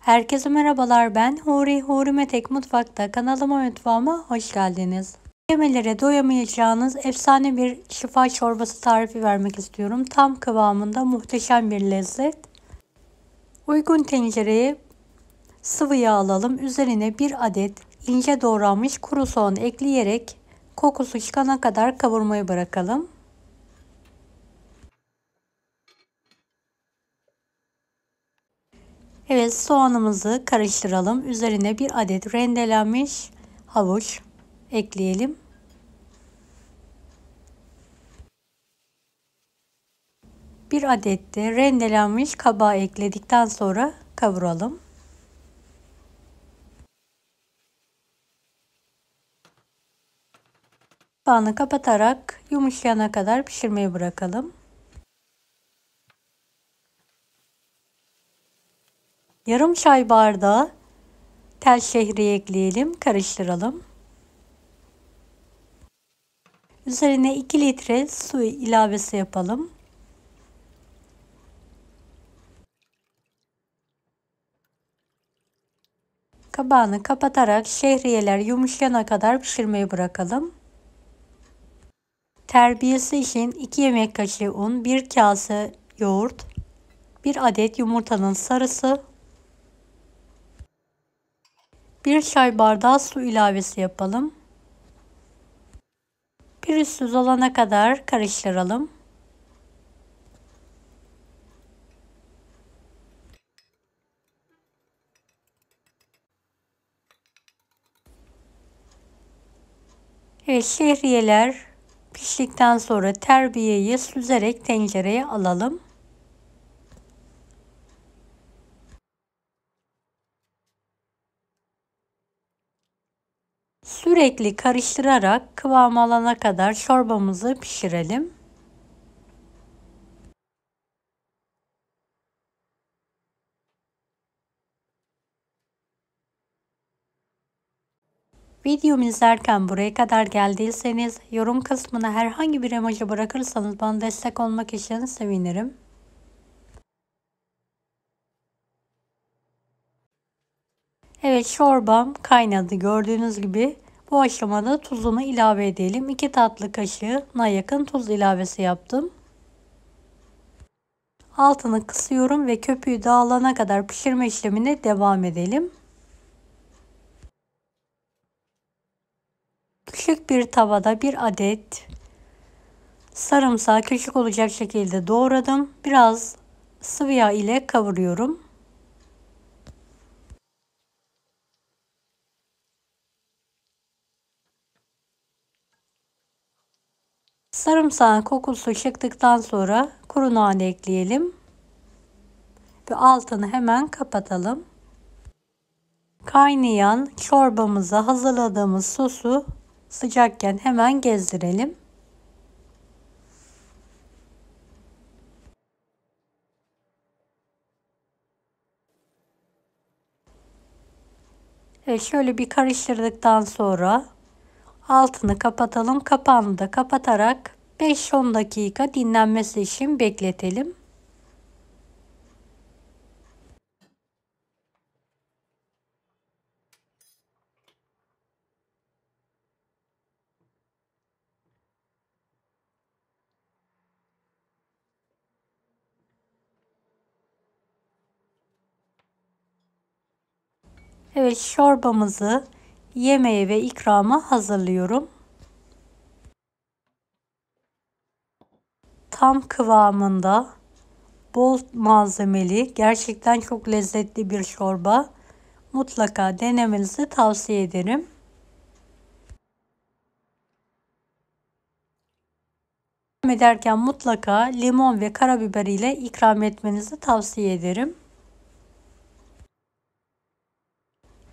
Herkese merhabalar, ben Huri Metek Mutfak'ta kanalıma mutfağıma hoş geldiniz. Yemelere doyamayacağınız efsane bir şifa çorbası tarifi vermek istiyorum. Tam kıvamında muhteşem bir lezzet. Uygun tencereye sıvı yağ alalım. Üzerine bir adet ince doğranmış kuru soğan ekleyerek kokusu çıkana kadar kavurmayı bırakalım. Evet, soğanımızı karıştıralım. Üzerine bir adet rendelenmiş havuç ekleyelim. Bir adet de rendelenmiş kabağı ekledikten sonra kavuralım. Kapağını kapatarak yumuşayana kadar pişirmeye bırakalım. Yarım çay bardağı tel şehriye ekleyelim, karıştıralım. Üzerine 2 litre su ilavesi yapalım. Kapağını kapatarak şehriyeler yumuşayana kadar pişirmeye bırakalım. Terbiyesi için 2 yemek kaşığı un, 1 kase yoğurt, 1 adet yumurtanın sarısı, 1 çay bardağı su ilavesi yapalım. Pürüzsüz olana kadar karıştıralım. Evet, şehriyeler piştikten sonra terbiyeyi süzerek tencereye alalım. Sürekli karıştırarak kıvam alana kadar çorbamızı pişirelim. Videomu izlerken buraya kadar geldiyseniz yorum kısmına herhangi bir emoji bırakırsanız bana destek olmak için sevinirim. Evet, çorbam kaynadı. Gördüğünüz gibi bu aşamada tuzunu ilave edelim. 2 tatlı kaşığına yakın tuz ilavesi yaptım. Altını kısıyorum ve köpüğü dağılana kadar pişirme işlemine devam edelim. Küçük bir tavada bir adet sarımsağı küçük olacak şekilde doğradım. Biraz sıvı yağ ile kavuruyorum. Sarımsağın kokusu çıktıktan sonra kuru nane ekleyelim ve altını hemen kapatalım. Kaynayan çorbamıza hazırladığımız sosu sıcakken hemen gezdirelim. Evet, şöyle bir karıştırdıktan sonra altını kapatalım. Kapağını da kapatarak 5-10 dakika dinlenmesi için bekletelim. Evet, çorbamızı yemeğe ve ikrama hazırlıyorum. Tam kıvamında, bol malzemeli, gerçekten çok lezzetli bir çorba. Mutlaka denemenizi tavsiye ederim. İkram ederken mutlaka limon ve karabiber ile ikram etmenizi tavsiye ederim.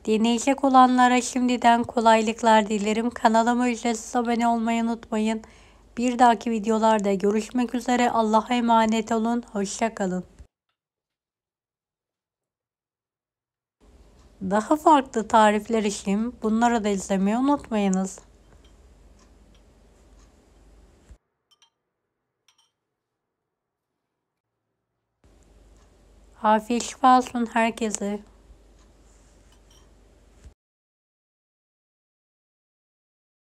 Deneyecek olanlara şimdiden kolaylıklar dilerim. Kanalıma ücretsiz abone olmayı unutmayın. Bir dahaki videolarda görüşmek üzere. Allah'a emanet olun. Hoşça kalın. Daha farklı tarifler için bunları da izlemeyi unutmayınız. Afiyet şifa olsun herkese.